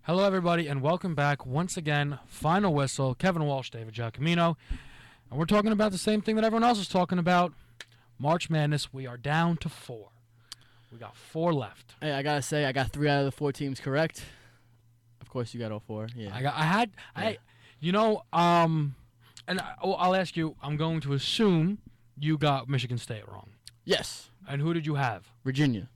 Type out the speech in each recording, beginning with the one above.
Hello, everybody, and welcome back once again. Final whistle. Kevin Walsh, David Giacomino, and we're talking about the same thing that everyone else is talking about. March Madness. We are down to 4. We got 4 left. Hey, I gotta say, I got 3 out of the 4 teams correct. Of course, you got all 4. Yeah. I'll ask you. I'm going to assume you got Michigan State wrong. Yes. And who did you have? Virginia.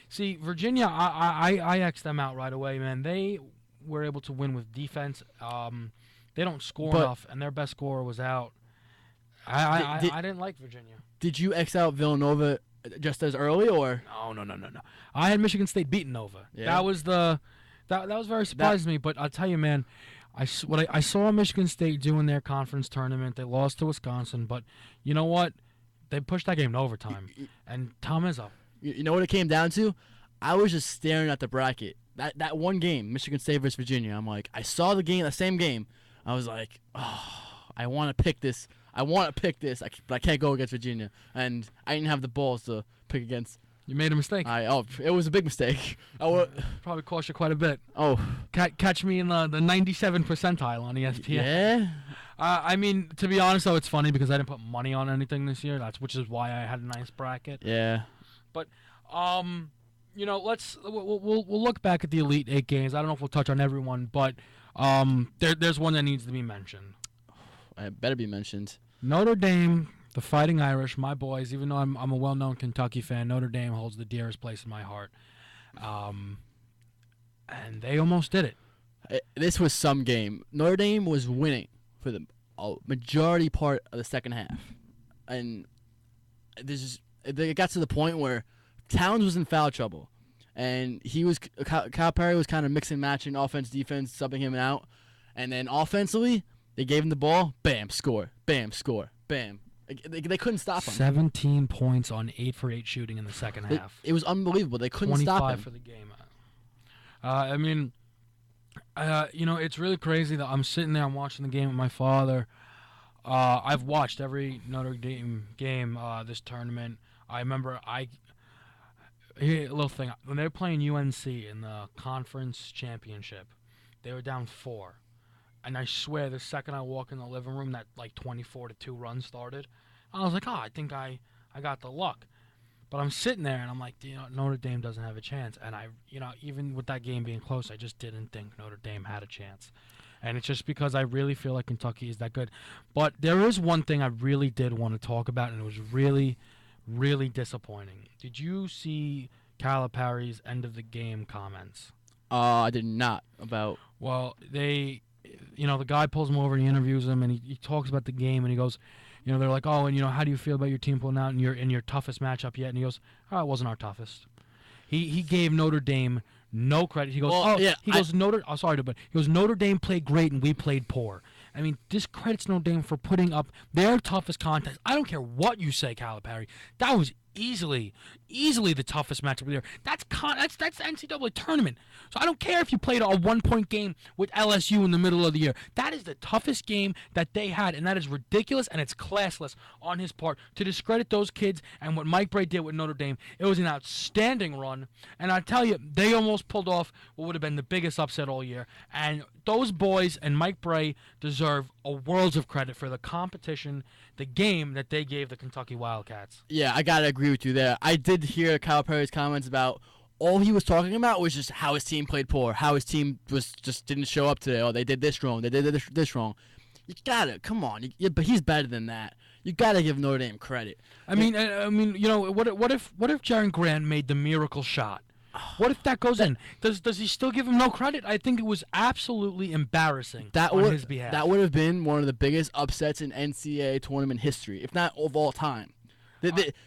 See, Virginia, I X'd them out right away, man. They were able to win with defense. They don't score enough, and their best scorer was out. I didn't like Virginia. Did you X out Villanova just as early, or? No. I had Michigan State beating Nova. Yeah. That was very surprising to me. But I'll tell you, man, I saw Michigan State do in their conference tournament. They lost to Wisconsin, but you know what? They pushed that game to overtime, and Tom Izzo. You know what it came down to? I was just staring at the bracket. That one game, Michigan State versus Virginia. I'm like, I saw the same game. I was like, oh, I want to pick this. But I can't go against Virginia, and I didn't have the balls to pick against. You made a mistake. It was a big mistake. Probably cost you quite a bit. Oh, catch me in the 97 percentile on ESPN. Yeah. I mean, to be honest, though, it's funny because I didn't put money on anything this year. Which is why I had a nice bracket. Yeah. But, we'll look back at the Elite 8 games. I don't know if we'll touch on everyone, but there's one that needs to be mentioned. It better be mentioned. Notre Dame, the Fighting Irish, my boys. Even though I'm a well-known Kentucky fan, Notre Dame holds the dearest place in my heart. And they almost did it. This was some game. Notre Dame was winning for the majority part of the second half, and it got to the point where Towns was in foul trouble, and Calipari was kind of mixing, matching offense, defense, subbing him out, and then offensively they gave him the ball, bam, score, bam, score, bam. They couldn't stop him. 17 points on 8 for 8 shooting in the second half. It was unbelievable. They couldn't stop him. 25 for the game. It's really crazy that I'm sitting there, I'm watching the game with my father. I've watched every Notre Dame game this tournament. I remember a little thing. When they were playing UNC in the conference championship, they were down 4. And I swear, the second I walk in the living room, that 24-2 run started. I was like, I think I got the luck. But I'm sitting there and I'm like, Notre Dame doesn't have a chance. And even with that game being close, I just didn't think Notre Dame had a chance. And it's just because I really feel like Kentucky is that good. But there is one thing I really did want to talk about, and it was really, really disappointing. Did you see Calipari's end of the game comments? I did not. Well, the guy pulls him over and he interviews him, and he talks about the game, and he goes, they're like, oh, and how do you feel about your team pulling out in your toughest matchup yet? And he goes, oh, it wasn't our toughest. He gave Notre Dame no credit. He goes, Notre Dame played great and we played poor. I mean, discredits Notre Dame for putting up their toughest contest. I don't care what you say, Calipari. That was easily the toughest matchup of the year. That's NCAA tournament. So I don't care if you played a 1-point game with LSU in the middle of the year. That is the toughest game that they had, and that is ridiculous, and it's classless on his part to discredit those kids and what Mike Brey did with Notre Dame. It was an outstanding run, and I tell you, they almost pulled off what would have been the biggest upset all year. And those boys and Mike Brey deserve a worlds of credit for the competition, the game that they gave the Kentucky Wildcats. Yeah, I gotta agree with you there. I did hear Calipari's comments about all he was talking about was just how his team played poor, how his team didn't show up today. Oh, they did this wrong. They did this wrong. You gotta come on. But he's better than that. You gotta give Notre Dame credit. What if Jaren Grant made the miracle shot? What if that goes in? Does he still give him no credit? I think it was absolutely embarrassing on his behalf. That would have been one of the biggest upsets in NCAA tournament history, if not of all time.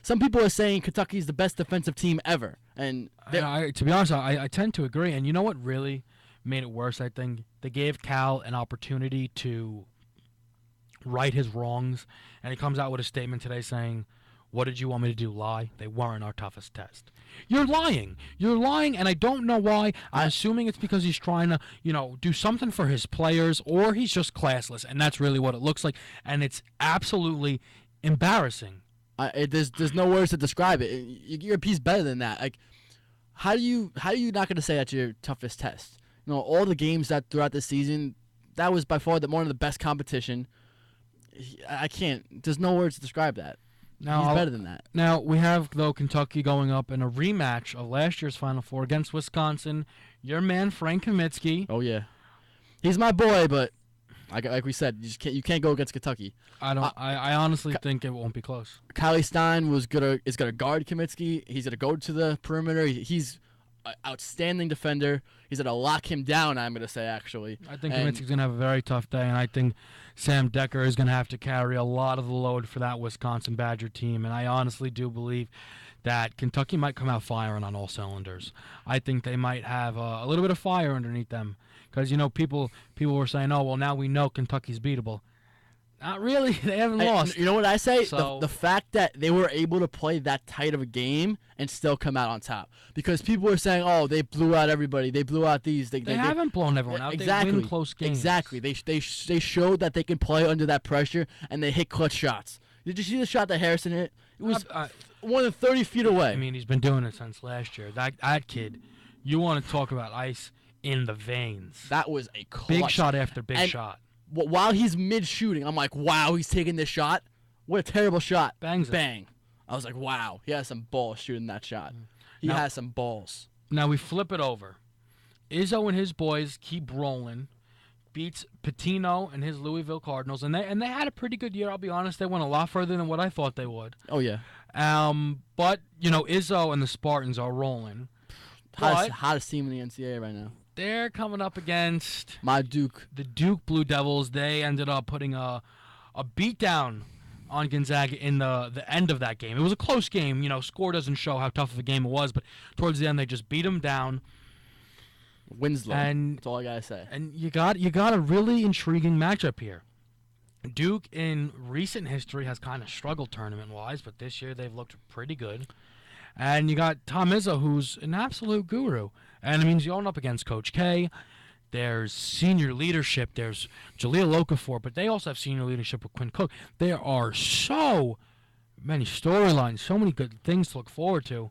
Some people are saying Kentucky's the best defensive team ever. And to be honest, I tend to agree. And you know what really made it worse, I think? They gave Cal an opportunity to right his wrongs. And he comes out with a statement today saying, what did you want me to do, lie? They weren't our toughest test. You're lying, and I don't know why. I'm assuming it's because he's trying to, do something for his players, or he's just classless, and that's really what it looks like, and it's absolutely embarrassing. There's no words to describe it. You're a piece better than that. Like, how do you not gonna say that's your toughest test? All the games that throughout the season, that was by far one of the best competition. I can't. There's no words to describe that. Now, He's better than that. Now we have though Kentucky going up in a rematch of last year's Final Four against Wisconsin. Your man Frank Kaminsky. Oh yeah, he's my boy, but like we said, you can't go against Kentucky. I honestly think it won't be close. Kylie Stein is gonna guard Kaminsky. He's gonna go to the perimeter. He's an outstanding defender. He's gonna lock him down. I'm gonna say actually. I think Kaminsky's gonna have a very tough day, and I think Sam Decker is gonna have to carry a lot of the load for that Wisconsin Badger team. And I honestly do believe that Kentucky might come out firing on all cylinders. I think they might have a little bit of fire underneath them, because people were saying, oh well, now we know Kentucky's beatable. Not really. They haven't lost. You know what I say? So, the fact that they were able to play that tight of a game and still come out on top. Because people were saying, oh, they blew out everybody. They blew out these. They haven't blown everyone out. Exactly. They win close games. Exactly. They showed that they can play under that pressure, and they hit clutch shots. Did you see the shot that Harrison hit? It was more than 30 feet away. I mean, he's been doing it since last year. That kid, you want to talk about ice in the veins. That was a clutch. Big shot after big shot. While he's mid-shooting, I'm like, wow, he's taking this shot. What a terrible shot. Bangs it. Bang. I was like, wow, he has some balls shooting that shot. He has some balls. Now we flip it over. Izzo and his boys keep rolling. Beats Patino and his Louisville Cardinals, and they had a pretty good year. I'll be honest, they went a lot further than what I thought they would. Oh yeah. But Izzo and the Spartans are rolling. Hottest team in the NCAA right now. They're coming up against my Duke. The Duke Blue Devils. They ended up putting a beatdown on Gonzaga in the end of that game. It was a close game. Score doesn't show how tough of a game it was, but towards the end they just beat them down. Winslow. That's all I gotta say. And you got a really intriguing matchup here. Duke in recent history has kind of struggled tournament-wise, but this year they've looked pretty good. And you got Tom Izzo, who's an absolute guru. And it means you're going up against Coach K. There's senior leadership. There's Jaleel Okafor, but they also have senior leadership with Quinn Cook. There are so many storylines, so many good things to look forward to.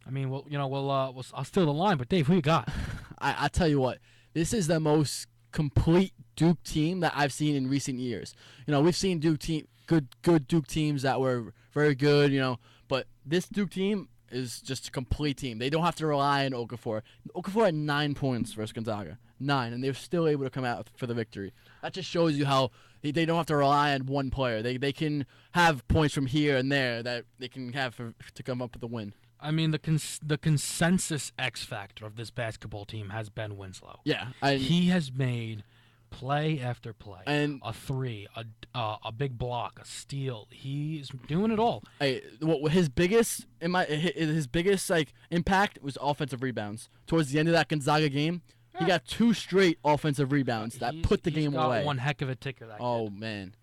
I mean, I'll steal the line, but Dave, who you got? I tell you what, this is the most complete Duke team that I've seen in recent years. We've seen good Duke teams that were very good, but this Duke team is just a complete team. They don't have to rely on Okafor. Okafor had 9 points versus Gonzaga. 9, and they're still able to come out for the victory. That just shows you how they don't have to rely on one player. They can have points from here and there that they can have to come up with a win. I mean, the consensus X factor of this basketball team has been Winslow. Yeah. He has made play after play, and a three, a big block, a steal. He's doing it all. His biggest impact was offensive rebounds. Towards the end of that Gonzaga game, he got 2 straight offensive rebounds that put the game away. One heck of a ticker. That kid. Man.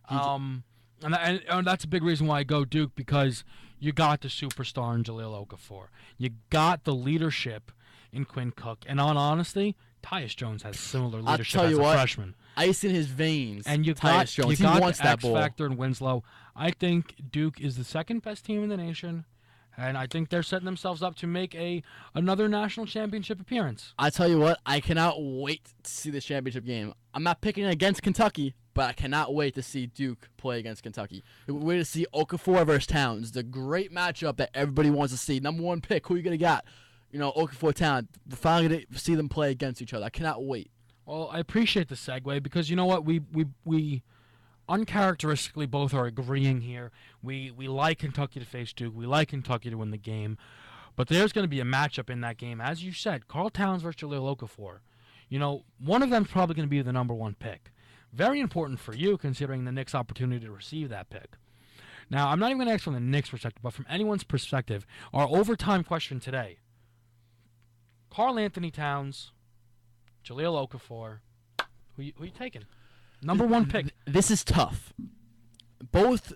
And that's a big reason why I go Duke, because you got the superstar in Jaleel Okafor. You got the leadership in Quinn Cook. And honestly, Tyus Jones has similar leadership as a freshman. Ice in his veins. And you got the X factor in Winslow. I think Duke is the second best team in the nation, and I think they're setting themselves up to make another national championship appearance. I tell you what, I cannot wait to see the championship game. I'm not picking against Kentucky, but I cannot wait to see Duke play against Kentucky. We're to see Okafor versus Towns. The great matchup that everybody wants to see. Number 1 pick, who you gonna got? Okafor Towns. We're finally going to see them play against each other. I cannot wait. Well, I appreciate the segue, because you know what? We uncharacteristically both are agreeing here. We like Kentucky to face Duke. We like Kentucky to win the game. But there's going to be a matchup in that game. As you said, Karl Towns versus Jaleel Okafor. One of them's probably going to be the number 1 pick. Very important for you, considering the Knicks' opportunity to receive that pick. Now, I'm not even going to ask from the Knicks' perspective, but from anyone's perspective, our overtime question today: Karl Anthony Towns, Jaleel Okafor. Who you taking? Number 1 pick. This is tough. Both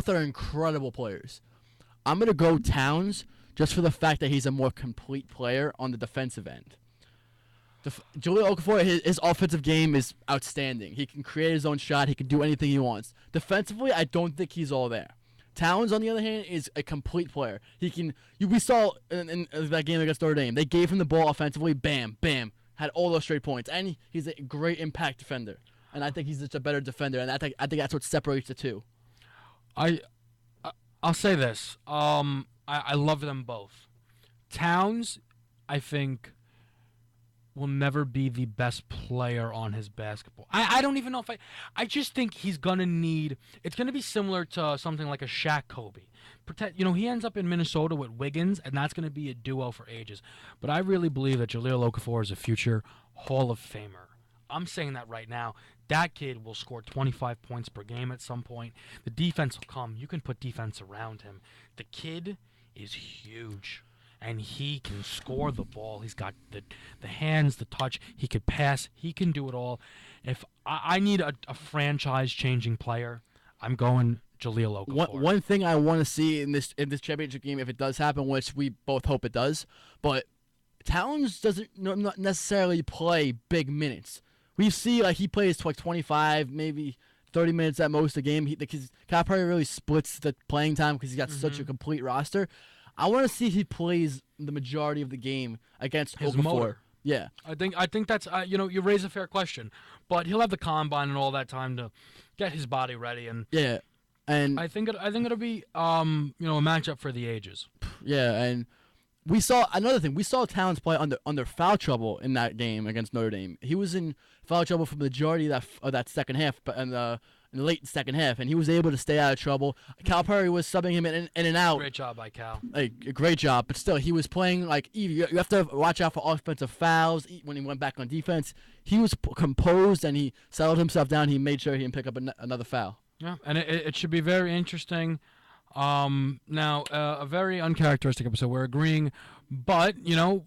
are incredible players. I'm going to go Towns just for the fact that he's a more complete player on the defensive end. Jaleel Okafor, his offensive game is outstanding. He can create his own shot. He can do anything he wants. Defensively, I don't think he's all there. Towns, on the other hand, is a complete player. We saw in that game against Notre Dame, they gave him the ball offensively, bam, bam, had all those straight points, and he's a great impact defender. And I think he's just a better defender, and I think that's what separates the two. I'll say this. I love them both. Towns, I think, will never be the best player on his basketball. I don't even know if I just think he's going to need – it's going to be similar to something like a Shaq Kobe. He ends up in Minnesota with Wiggins, and that's going to be a duo for ages. But I really believe that Jahlil Okafor is a future Hall of Famer. I'm saying that right now. That kid will score 25 points per game at some point. The defense will come. You can put defense around him. The kid is huge, and he can score the ball. He's got the hands, the touch. He could pass. He can do it all. If I need a franchise-changing player, I'm going Jahlil Okafor. One thing I want to see in this championship game, if it does happen, which we both hope it does, but Towns doesn't not necessarily play big minutes. We see he plays like 25, maybe 30 minutes at most a game. Calipari really splits the playing time because he's got such a complete roster. I want to see if he plays the majority of the game against his Okafor. Motor. Yeah, I think that's you raise a fair question, but he'll have the combine and all that time to get his body ready, and yeah, and I think it'll be a matchup for the ages. Yeah, and we saw another thing. We saw Towns play under foul trouble in that game against Notre Dame. He was in foul trouble for the majority of that second half, but in the late second half, and he was able to stay out of trouble. Calipari was subbing him in and out. Great job by Cal. A great job, but still, he was playing you have to watch out for offensive fouls when he went back on defense. He was composed, and he settled himself down. He made sure he didn't pick up another foul. Yeah, and it should be very interesting. Now, a very uncharacteristic episode. We're agreeing, but,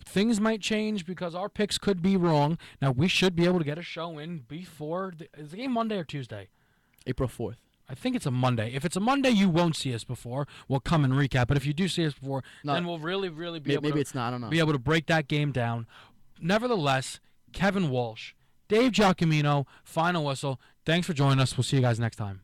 things might change because our picks could be wrong. Now, we should be able to get a show in before is the game Monday or Tuesday? April 4th. I think it's a Monday. If it's a Monday, you won't see us before. We'll come and recap. But if you do see us before, then we'll really, really be able to... Maybe it's not, I don't know. Be able to break that game down. Nevertheless, Kevin Walsh, Dave Giacomino, Final Whistle. Thanks for joining us. We'll see you guys next time.